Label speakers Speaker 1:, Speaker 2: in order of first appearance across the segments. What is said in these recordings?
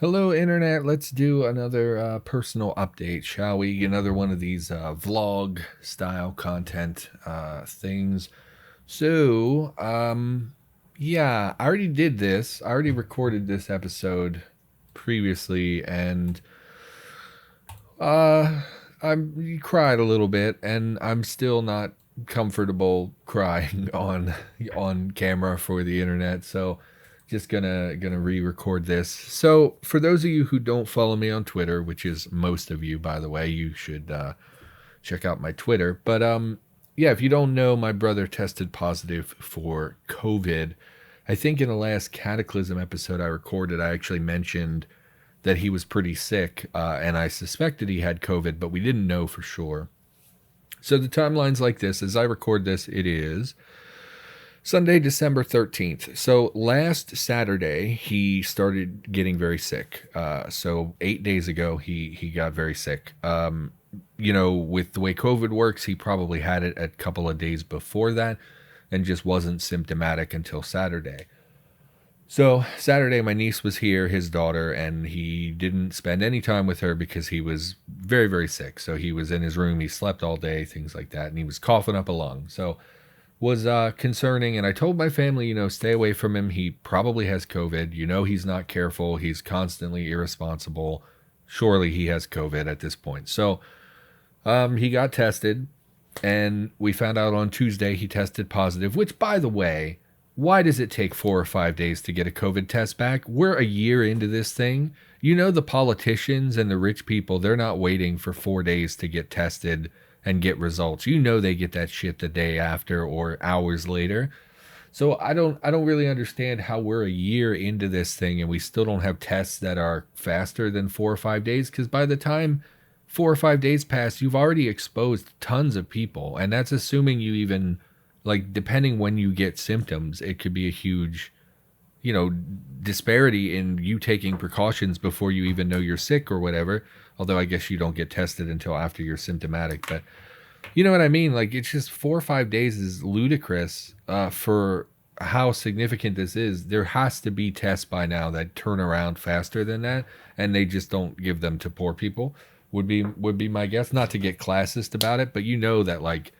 Speaker 1: Hello, Internet. Let's do another personal update, shall we? Another one of these vlog style content things. Yeah, I already did this. I already recorded this episode previously, and uh, I cried a little bit, and I'm still not comfortable crying on camera for the internet. So just gonna re-record this. So for those of you who don't follow me on Twitter, which is most of you, by the way, you should check out my Twitter. But yeah, if you don't know, my brother tested positive for COVID. I think in the last Cataclysm episode I recorded, I actually mentioned that he was pretty sick, and I suspected he had COVID, but we didn't know for sure. So the timeline's like this. As I record this, it is Sunday, December 13th. So last Saturday, he started getting very sick. So 8 days ago, he got very sick. With the way COVID works, he probably had it a couple of days before that and just wasn't symptomatic until Saturday. So Saturday, my niece was here, his daughter, and he didn't spend any time with her because he was very, very sick. So he was in his room, he slept all day, things like that, and he was coughing up a lung. So was concerning, and I told my family, stay away from him. He probably has COVID. He's not careful. He's constantly irresponsible. Surely he has COVID at this point. So he got tested, and we found out on Tuesday he tested positive, which, by the way, why does it take 4 or 5 days to get a COVID test back? We're a year into this thing. The politicians and the rich people, they're not waiting for 4 days to get tested and get results. They get that shit the day after or hours later. So I don't really understand how we're a year into this thing and we still don't have tests that are faster than 4 or 5 days, because by the time 4 or 5 days pass, you've already exposed tons of people. And that's assuming you even, like, depending when you get symptoms, it could be a huge, disparity in you taking precautions before you even know you're sick or whatever. Although I guess you don't get tested until after you're symptomatic. But you know what I mean? Like, it's just 4 or 5 days is ludicrous for how significant this is. There has to be tests by now that turn around faster than that, and they just don't give them to poor people. Would be my guess. Not to get classist about it, but that, like,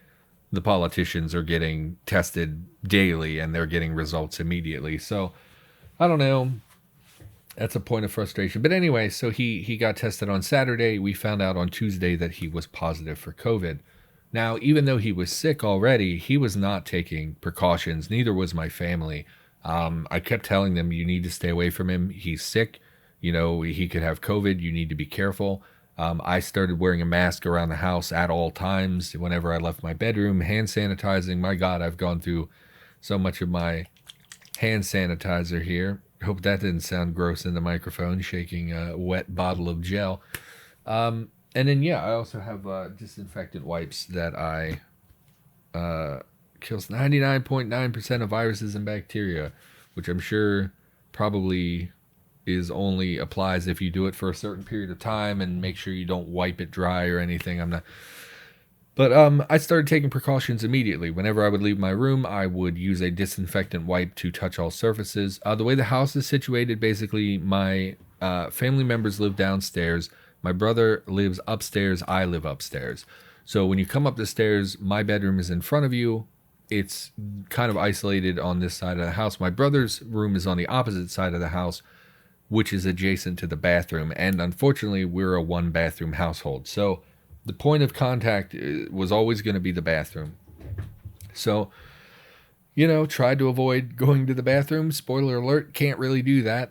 Speaker 1: the politicians are getting tested daily and they're getting results immediately. So I don't know. That's a point of frustration. But anyway, so he got tested on Saturday. We found out on Tuesday that he was positive for COVID. Now, even though he was sick already, he was not taking precautions. Neither was my family. I kept telling them, you need to stay away from him. He's sick. He could have COVID. You need to be careful. I started wearing a mask around the house at all times. Whenever I left my bedroom, hand sanitizing. My God, I've gone through so much of my hand sanitizer here. Hope that didn't sound gross in the microphone, shaking a wet bottle of gel. And then, yeah, I also have disinfectant wipes that I kills 99.9% of viruses and bacteria, which I'm sure probably is only applies if you do it for a certain period of time, and make sure you don't wipe it dry or anything. I'm not. But I started taking precautions immediately. Whenever I would leave my room, I would use a disinfectant wipe to touch all surfaces. The way the house is situated, basically, my family members live downstairs. My brother lives upstairs. I live upstairs. So when you come up the stairs, my bedroom is in front of you. It's kind of isolated on this side of the house. My brother's room is on the opposite side of the house, which is adjacent to the bathroom. And unfortunately, we're a one bathroom household. So the point of contact was always going to be the bathroom. So, tried to avoid going to the bathroom. Spoiler alert, can't really do that.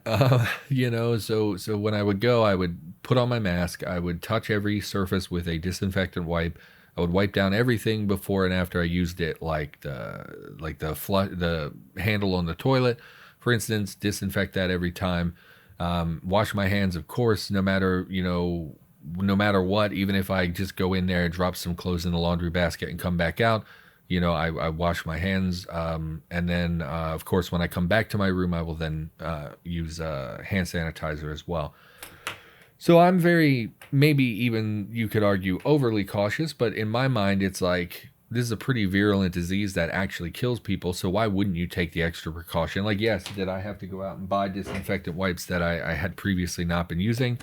Speaker 1: So when I would go, I would put on my mask. I would touch every surface with a disinfectant wipe. I would wipe down everything before and after I used it, like the handle on the toilet, for instance. Disinfect that every time. Wash my hands, of course, no matter what. Even if I just go in there, drop some clothes in the laundry basket and come back out, I wash my hands. And then, of course, when I come back to my room, I will then use hand sanitizer as well. So I'm maybe even you could argue overly cautious, but in my mind, it's like, this is a pretty virulent disease that actually kills people, so why wouldn't you take the extra precaution? Like, yes, did I have to go out and buy disinfectant wipes that I had previously not been using?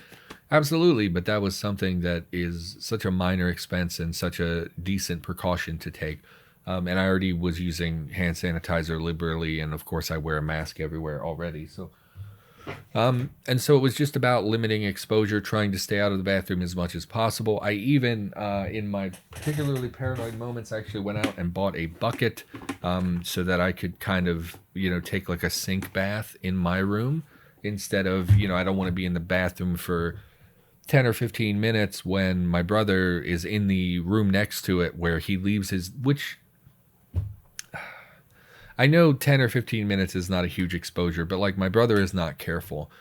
Speaker 1: Absolutely, but that was something that is such a minor expense and such a decent precaution to take. And I already was using hand sanitizer liberally, and of course, I wear a mask everywhere already. And so it was just about limiting exposure, trying to stay out of the bathroom as much as possible. I even, in my particularly paranoid moments, actually went out and bought a bucket so that I could kind of, take like a sink bath in my room instead of, I don't want to be in the bathroom for 10 or 15 minutes when my brother is in the room next to it where he leaves which I know 10 or 15 minutes is not a huge exposure, but like my brother is not careful.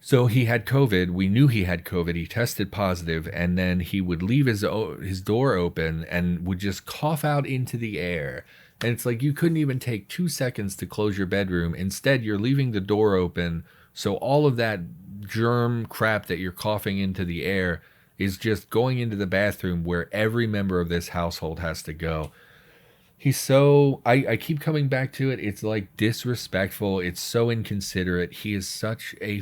Speaker 1: So he had COVID. We knew he had COVID. He tested positive, and then he would leave his door open and would just cough out into the air. And it's like you couldn't even take 2 seconds to close your bedroom. Instead, you're leaving the door open. So all of that germ crap that you're coughing into the air is just going into the bathroom where every member of this household has to go. I keep coming back to it. It's like disrespectful. It's so inconsiderate. He is such a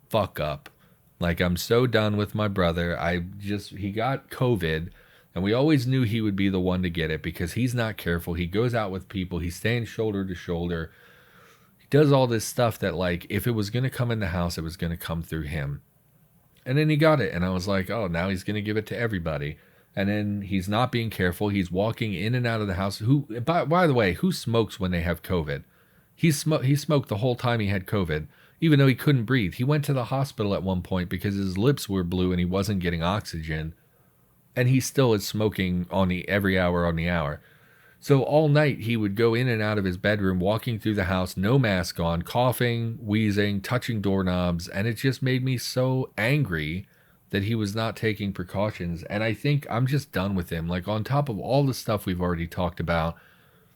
Speaker 1: fuck up. Like, I'm so done with my brother. He got COVID, and we always knew he would be the one to get it because he's not careful. He goes out with people. He stands shoulder to shoulder. He does all this stuff that, like, if it was going to come in the house, it was going to come through him. And then he got it, and I was like, oh, now he's going to give it to everybody. And then he's not being careful. He's walking in and out of the house. By the way, who smokes when they have COVID? He smoked the whole time he had COVID, even though he couldn't breathe. He went to the hospital at one point because his lips were blue and he wasn't getting oxygen. And he still is smoking every hour on the hour. So all night he would go in and out of his bedroom, walking through the house, no mask on, coughing, wheezing, touching doorknobs. And it just made me so angry that he was not taking precautions. And I think I'm just done with him. Like, on top of all the stuff we've already talked about,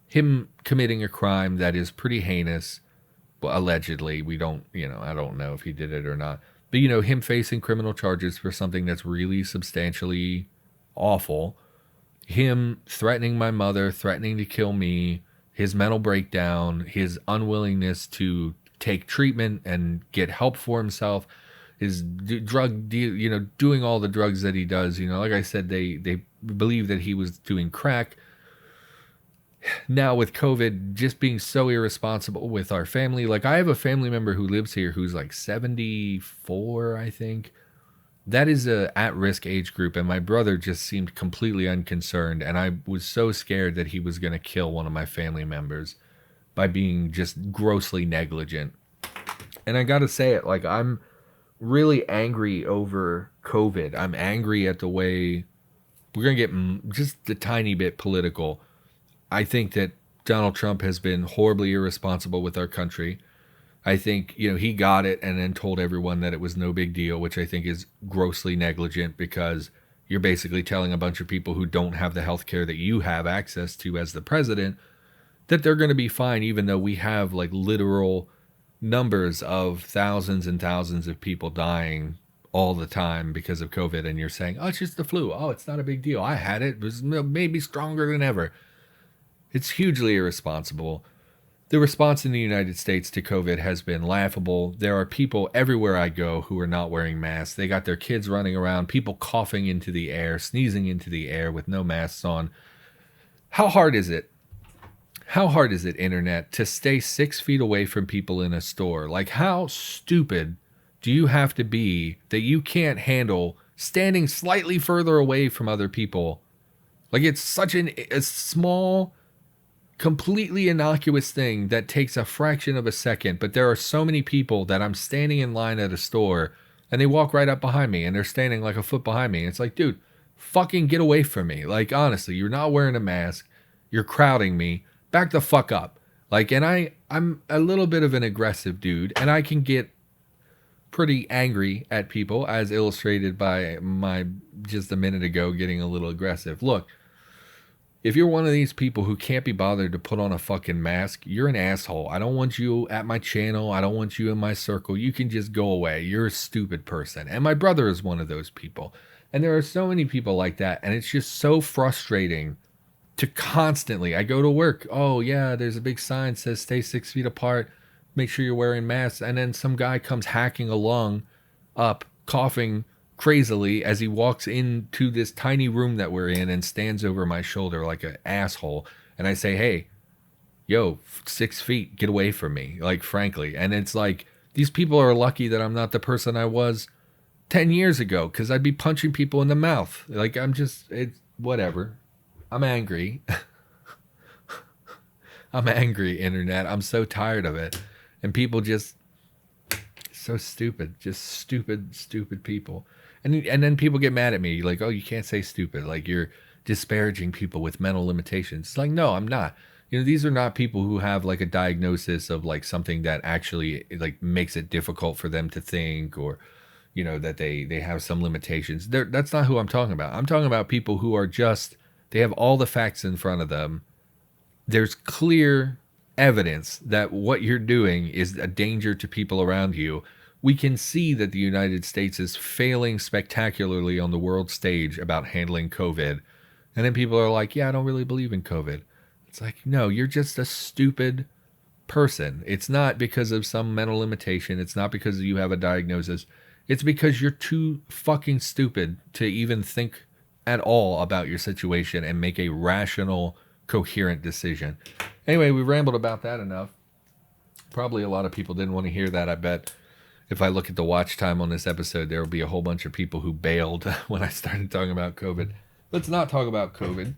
Speaker 1: him committing a crime that is pretty heinous, well, allegedly. I don't know if he did it or not. But, him facing criminal charges for something that's really substantially awful. Him threatening my mother, threatening to kill me, his mental breakdown, his unwillingness to take treatment and get help for himself, his drug deal, doing all the drugs that he does. Like I said, they believe that he was doing crack. Now with COVID, just being so irresponsible with our family. Like, I have a family member who lives here who's like 74, I think. That is a at-risk age group, and my brother just seemed completely unconcerned, and I was so scared that he was going to kill one of my family members by being just grossly negligent. And I gotta say it, like, I'm really angry over COVID. I'm angry at the way we're going to get just a tiny bit political. I think that Donald Trump has been horribly irresponsible with our country. I think, he got it and then told everyone that it was no big deal, which I think is grossly negligent because you're basically telling a bunch of people who don't have the health care that you have access to as the president that they're going to be fine, even though we have like literal numbers of thousands and thousands of people dying all the time because of COVID. And you're saying, oh, it's just the flu. Oh, it's not a big deal. I had it. It was maybe stronger than ever. It's hugely irresponsible. The response in the United States to COVID has been laughable. There are people everywhere I go who are not wearing masks. They got their kids running around, people coughing into the air, sneezing into the air with no masks on. How hard is it? How hard is it, internet, to stay 6 feet away from people in a store? Like, how stupid do you have to be that you can't handle standing slightly further away from other people? Like, it's such a small, completely innocuous thing that takes a fraction of a second, but there are so many people that I'm standing in line at a store and they walk right up behind me and they're standing like a foot behind me. And it's like, dude, fucking get away from me. Like, honestly, you're not wearing a mask. You're crowding me. Back the fuck up. Like, and I'm a little bit of an aggressive dude, and I can get pretty angry at people, as illustrated by my just a minute ago getting a little aggressive. Look, if you're one of these people who can't be bothered to put on a fucking mask, you're an asshole. I don't want you at my channel. I don't want you in my circle. You can just go away. You're a stupid person. And my brother is one of those people. And there are so many people like that, and it's just so frustrating to constantly, I go to work. Oh, yeah, there's a big sign says stay 6 feet apart. Make sure you're wearing masks. And then some guy comes hacking along up, coughing crazily as he walks into this tiny room that we're in and stands over my shoulder like an asshole. And I say, hey, yo, 6 feet, get away from me. Like, frankly. And it's like, these people are lucky that I'm not the person I was 10 years ago, because I'd be punching people in the mouth. Like, it's whatever. I'm angry. I'm angry, internet. I'm so tired of it. And people just so stupid. Just stupid people. And then people get mad at me, like, oh, you can't say stupid. Like, you're disparaging people with mental limitations. It's like, no, I'm not. These are not people who have like a diagnosis of like something that actually like makes it difficult for them to think, or that they have some limitations. That's not who I'm talking about. I'm talking about people who are just, they have all the facts in front of them. There's clear evidence that what you're doing is a danger to people around you. We can see that the United States is failing spectacularly on the world stage about handling COVID. And then people are like, yeah, I don't really believe in COVID. It's like, no, you're just a stupid person. It's not because of some mental limitation. It's not because you have a diagnosis. It's because you're too fucking stupid to even think at all about your situation and make a rational, coherent decision. Anyway, we rambled about that enough. Probably a lot of people didn't want to hear that. I bet if I look at the watch time on this episode, there will be a whole bunch of people who bailed when I started talking about COVID. Let's not talk about COVID.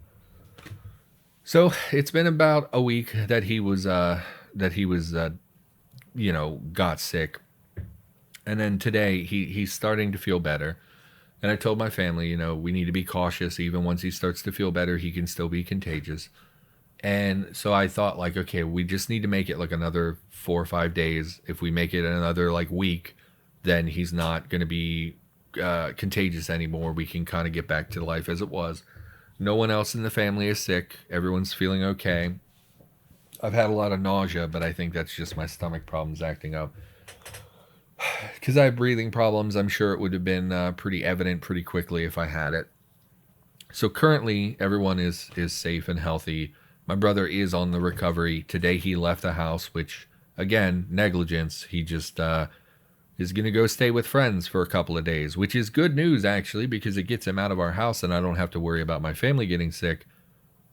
Speaker 1: So it's been about a week that he was got sick. And then today he's starting to feel better. And I told my family, we need to be cautious. Even once he starts to feel better, he can still be contagious. And so I thought, like, okay, we just need to make it like another 4 or 5 days. If we make it another like week, then he's not going to be contagious anymore. We can kind of get back to life as it was. No one else in the family is sick. Everyone's feeling okay. I've had a lot of nausea, but I think that's just my stomach problems acting up. Because I have breathing problems, I'm sure it would have been pretty evident pretty quickly if I had it. So currently, everyone is safe and healthy. My brother is on the recovery. Today he left the house, which, again, negligence. He just is going to go stay with friends for a couple of days, which is good news, actually, because it gets him out of our house and I don't have to worry about my family getting sick.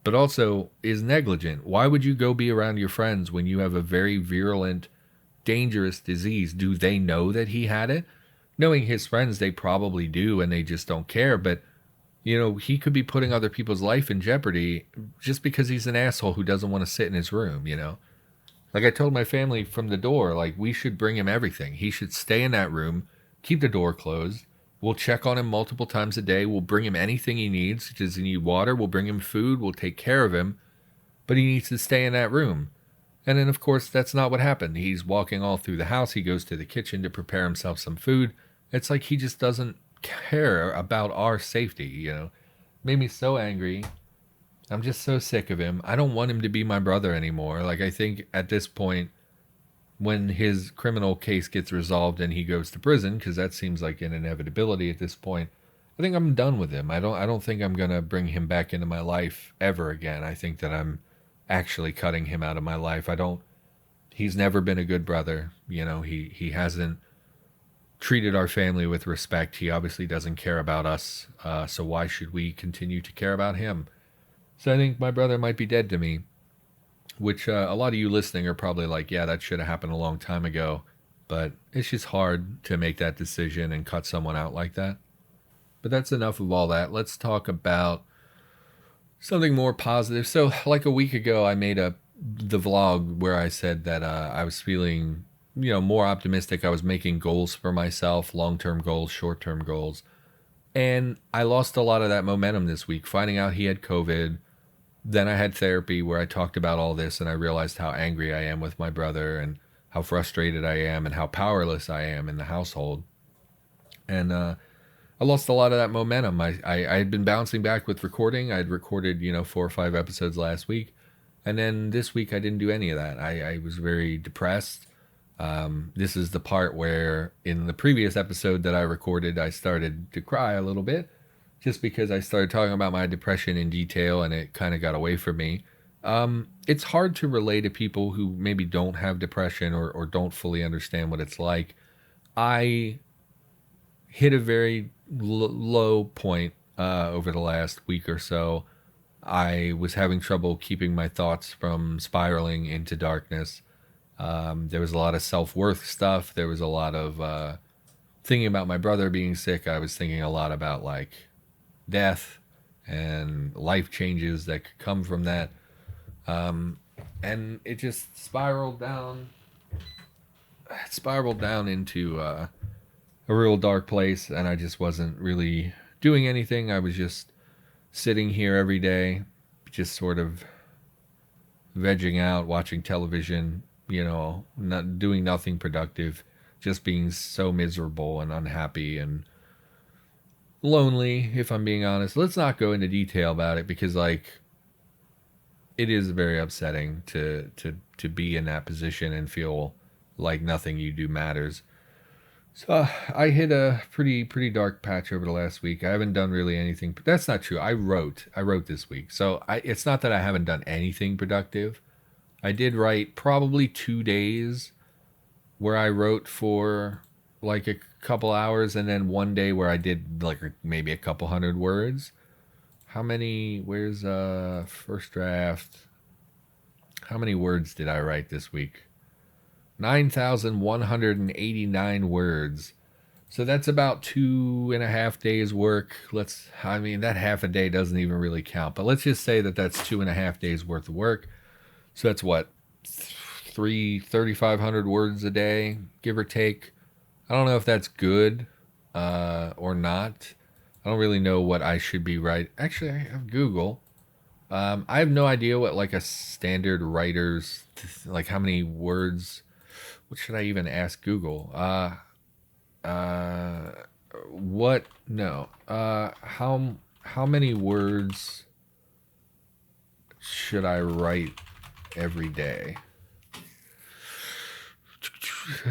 Speaker 1: But also is negligent. Why would you go be around your friends when you have a very virulent, dangerous disease? Do they know that he had it? Knowing his friends, they probably do, and they just don't care. But, he could be putting other people's life in jeopardy just because he's an asshole who doesn't want to sit in his room, Like I told my family from the door, like, we should bring him everything. He should stay in that room, keep the door closed. We'll check on him multiple times a day. We'll bring him anything he needs. Does he need water? We'll bring him food. We'll take care of him. But he needs to stay in that room. And then, of course, that's not what happened. He's walking all through the house. He goes to the kitchen to prepare himself some food. It's like he just doesn't care about our safety, Made me so angry. I'm just so sick of him. I don't want him to be my brother anymore. Like, I think at this point, when his criminal case gets resolved and he goes to prison, because that seems like an inevitability at this point, I think I'm done with him. I don't think I'm going to bring him back into my life ever again. I think that I'm actually cutting him out of my life. He's never been a good brother. He hasn't treated our family with respect. He obviously doesn't care about us. So why should we continue to care about him? So I think my brother might be dead to me, which a lot of you listening are probably like, yeah, that should have happened a long time ago. But it's just hard to make that decision and cut someone out like that. But that's enough of all that. Let's talk about something more positive. So like a week ago, I made the vlog where I said that I was feeling, more optimistic. I was making goals for myself, long-term goals, short-term goals. And I lost a lot of that momentum this week, finding out he had COVID. Then I had therapy where I talked about all this and I realized how angry I am with my brother and how frustrated I am and how powerless I am in the household. And I lost a lot of that momentum. I had been bouncing back with recording. I'd recorded, 4 or 5 episodes last week. And then this week I didn't do any of that. I was very depressed. This is the part where in the previous episode that I recorded, I started to cry a little bit. just because I started talking about my depression in detail and it kind of got away from me. It's hard to relate to people who maybe don't have depression or don't fully understand what it's like. I hit a very low point over the last week or so. I was having trouble keeping my thoughts from spiraling into darkness. There was a lot of self worth stuff. There was a lot of thinking about my brother being sick. I was thinking a lot about like death and life changes that could come from that. And it just spiraled down. It spiraled down into a real dark place, and I just wasn't really doing anything. I was just sitting here every day, just sort of vegging out, watching television, not doing nothing productive, just being so miserable and unhappy and lonely, if I'm being honest. Let's not go into detail about it because like it is very upsetting to be in that position and feel like nothing you do matters. So I hit a pretty dark patch over the last week. I haven't done really anything. But that's not true. I wrote this week, so it's not that I haven't done anything productive. I did write probably 2 days where I wrote for like a couple hours, and then one day where I did like maybe a couple hundred words. How many? Where's first draft? How many words did I write this week? 9,189 words. So that's about 2.5 days work. I mean, that half a day doesn't even really count, but let's just say that that's 2.5 days worth of work. So that's what, 3,500 words a day, give or take. I don't know if that's good or not. I don't really know what I should be writing. Actually, I have Google. I have no idea what like a standard writer's, like how many words. What should I even ask Google? Uh, what? No. How many words should I write every day?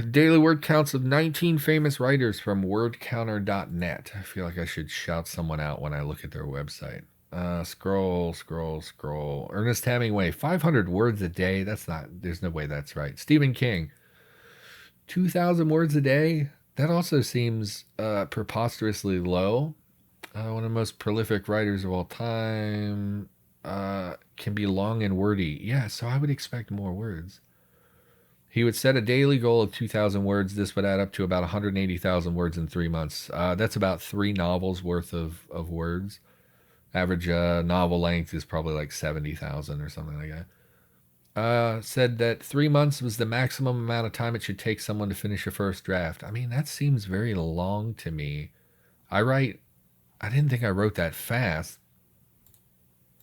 Speaker 1: Daily word counts of 19 famous writers from wordcounter.net. I feel like I should shout someone out when I look at their website. Scroll. Ernest Hemingway, 500 words a day. There's no way that's right. Stephen King, 2,000 words a day. That also seems preposterously low. One of the most prolific writers of all time can be long and wordy. Yeah, so I would expect more words. He would set a daily goal of 2,000 words. This would add up to about 180,000 words in 3 months. That's about 3 novels worth of words. Average novel length is probably like 70,000 or something like that. Said that 3 months was the maximum amount of time it should take someone to finish a first draft. I mean, that seems very long to me. I didn't think I wrote that fast,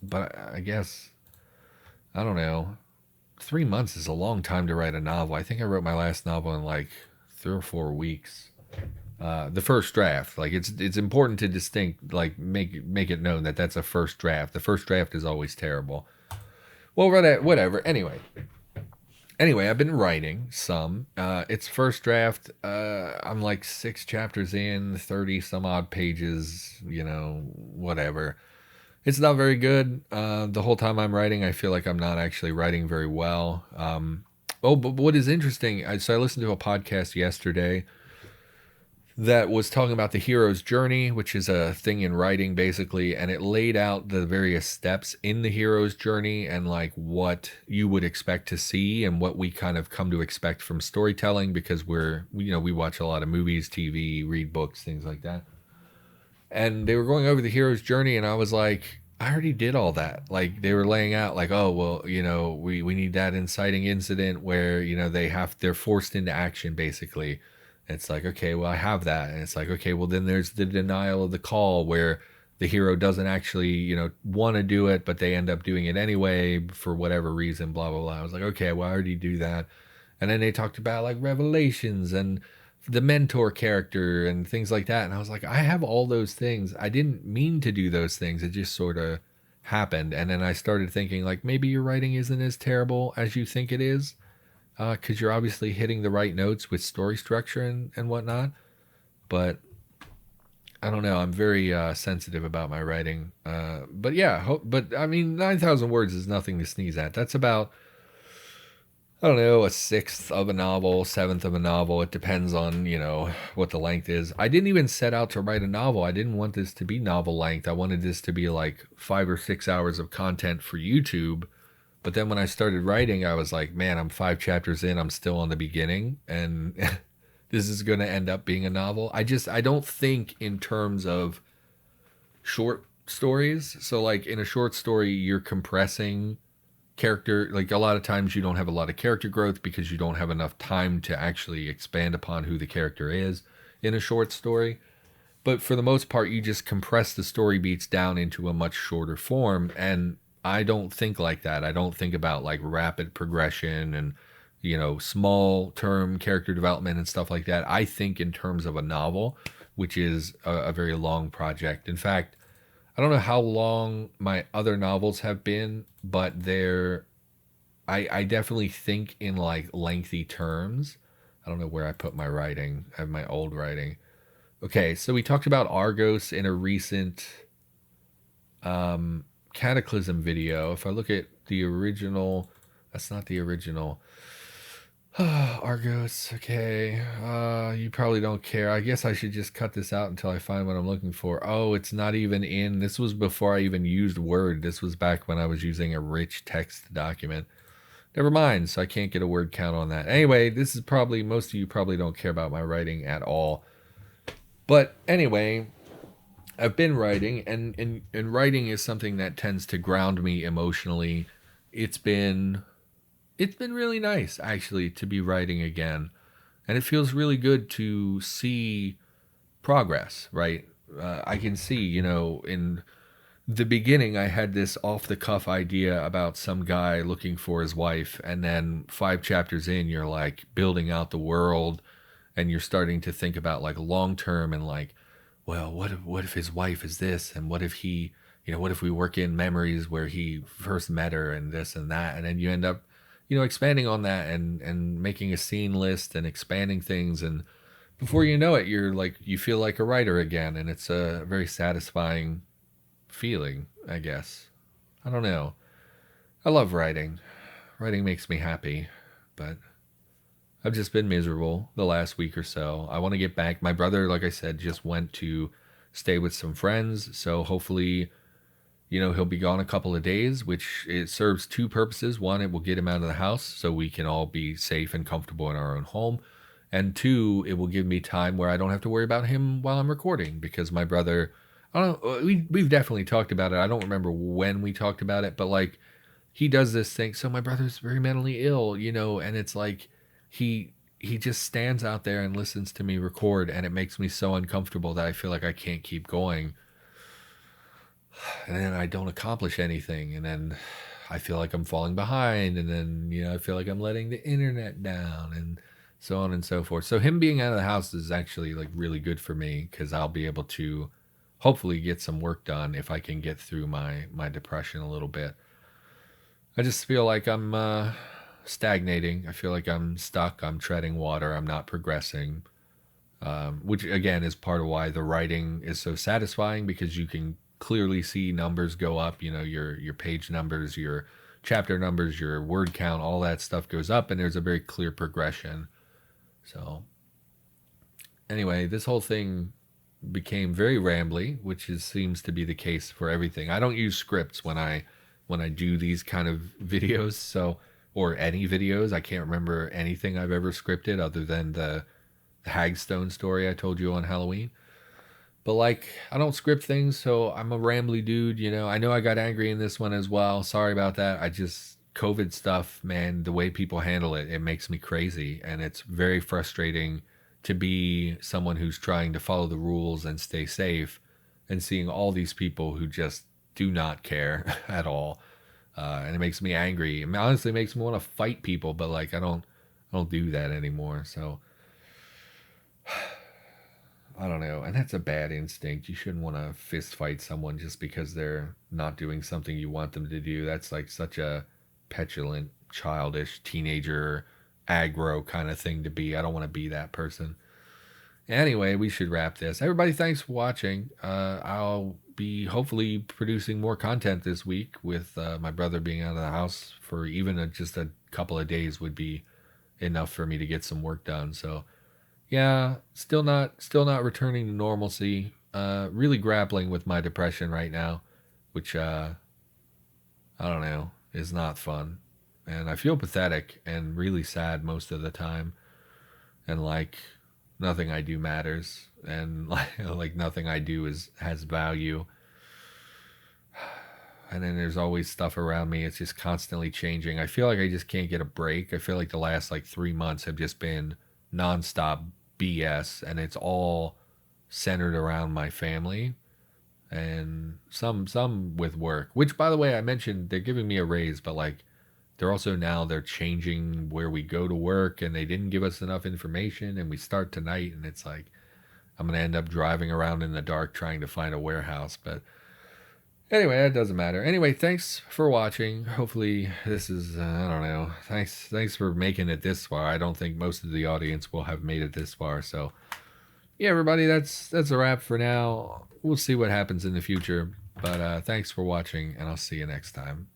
Speaker 1: but I guess, I don't know. 3 months is a long time to write a novel. I think I wrote my last novel in like 3 or 4 weeks. The first draft, like it's important to make it known that that's a first draft. The first draft is always terrible. Well, whatever. Anyway, I've been writing some. It's first draft. I'm like 6 chapters in, 30 some odd pages. Whatever. It's not very good. The whole time I'm writing, I feel like I'm not actually writing very well. But what is interesting, so I listened to a podcast yesterday that was talking about the hero's journey, which is a thing in writing basically, and it laid out the various steps in the hero's journey and like what you would expect to see and what we kind of come to expect from storytelling because we watch a lot of movies, TV, read books, things like that. And they were going over the hero's journey, and I was like, I already did all that. Like they were laying out like, oh well, we need that inciting incident where they're forced into action basically. It's like, okay, well, I have that. And it's like, okay, well, then there's the denial of the call where the hero doesn't actually, want to do it, but they end up doing it anyway for whatever reason, blah, blah, blah. I was like, okay, well, I already do that. And then they talked about like revelations and the mentor character and things like that. And I was like, I have all those things. I didn't mean to do those things. It just sort of happened. And then I started thinking like, maybe your writing isn't as terrible as you think it is. Because you're obviously hitting the right notes with story structure and whatnot. But I don't know. I'm very sensitive about my writing. But yeah, but I mean, 9,000 words is nothing to sneeze at. That's about, I don't know, a sixth of a novel, seventh of a novel. It depends on, what the length is. I didn't even set out to write a novel. I didn't want this to be novel length. I wanted this to be like 5 or 6 hours of content for YouTube. But then when I started writing, I was like, man, I'm 5 chapters in. I'm still on the beginning. And this is going to end up being a novel. I don't think in terms of short stories. So, like, in a short story, you're compressing character. Like, a lot of times you don't have a lot of character growth because you don't have enough time to actually expand upon who the character is in a short story. But for the most part, you just compress the story beats down into a much shorter form. And I don't think like that. I don't think about like rapid progression and, small term character development and stuff like that. I think in terms of a novel, which is a very long project. In fact, I don't know how long my other novels have been, but I definitely think in like lengthy terms. I don't know where I put my writing. I have my old writing. Okay, so we talked about Argos in a recent Cataclysm video. If I look at the original, that's not the original. Argos, okay. You probably don't care. I guess I should just cut this out until I find what I'm looking for. Oh, it's not even in. This was before I even used Word. This was back when I was using a rich text document. Never mind, so I can't get a word count on that. Anyway, this is probably, most of you probably don't care about my writing at all. But anyway, I've been writing, and writing is something that tends to ground me emotionally. It's been it's been really nice actually to be writing again, and it feels really good to see progress. Right, I can see, in the beginning, I had this off the cuff idea about some guy looking for his wife, and then 5 chapters in, you're like building out the world, and you're starting to think about like long term and like, well, what if his wife is this, and what if he, what if we work in memories where he first met her and this and that, and then you end up, expanding on that and making a scene list and expanding things, and before you know it, you're like you feel like a writer again, and it's a very satisfying feeling, I guess. I don't know. I love writing. Writing makes me happy, but I've just been miserable the last week or so. I want to get back. My brother, like I said, just went to stay with some friends, so hopefully, he'll be gone a couple of days, which it serves two purposes. One, it will get him out of the house so we can all be safe and comfortable in our own home. And two, it will give me time where I don't have to worry about him while I'm recording because my brother, I don't know, we've definitely talked about it. I don't remember when we talked about it, but like he does this thing. So my brother's very mentally ill, and it's like he just stands out there and listens to me record, and it makes me so uncomfortable that I feel like I can't keep going. And then I don't accomplish anything, and then I feel like I'm falling behind, and then I feel like I'm letting the internet down, and so on and so forth. So him being out of the house is actually like really good for me because I'll be able to hopefully get some work done if I can get through my depression a little bit. I just feel like I'm stagnating. I feel like I'm stuck. I'm treading water. I'm not progressing. Which again is part of why the writing is so satisfying because you can clearly see numbers go up. Your page numbers, your chapter numbers, your word count, all that stuff goes up, and there's a very clear progression. So anyway, this whole thing became very rambly, which seems to be the case for everything. I don't use scripts when I do these kind of videos, so or any videos. I can't remember anything I've ever scripted other than the Hagstone story I told you on Halloween. But like, I don't script things, so I'm a rambly dude. I know I got angry in this one as well. Sorry about that. I just COVID stuff, man. The way people handle it, it makes me crazy, and it's very frustrating to be someone who's trying to follow the rules and stay safe, and seeing all these people who just do not care at all. And it makes me angry. It honestly makes me want to fight people, but like I don't do that anymore. So I don't know. And that's a bad instinct. You shouldn't want to fist fight someone just because they're not doing something you want them to do. That's like such a petulant, childish, teenager, aggro kind of thing to be. I don't want to be that person. Anyway, we should wrap this. Everybody, thanks for watching. I'll be hopefully producing more content this week with my brother being out of the house for even just a couple of days would be enough for me to get some work done. So yeah, still not returning to normalcy. Really grappling with my depression right now, which I don't know, is not fun. And I feel pathetic and really sad most of the time. And like nothing I do matters. And like nothing I do has value. And then there's always stuff around me. It's just constantly changing. I feel like I just can't get a break. I feel like the last like 3 months have just been nonstop BS, and it's all centered around my family and some with work. Which, by the way, I mentioned they're giving me a raise, but like they're changing where we go to work, and they didn't give us enough information. And we start tonight, and it's like I'm gonna end up driving around in the dark trying to find a warehouse, but anyway, that doesn't matter. Anyway, thanks for watching. Hopefully this is I don't know. Thanks for making it this far. I don't think most of the audience will have made it this far. So, yeah, everybody, that's a wrap for now. We'll see what happens in the future. But thanks for watching, and I'll see you next time.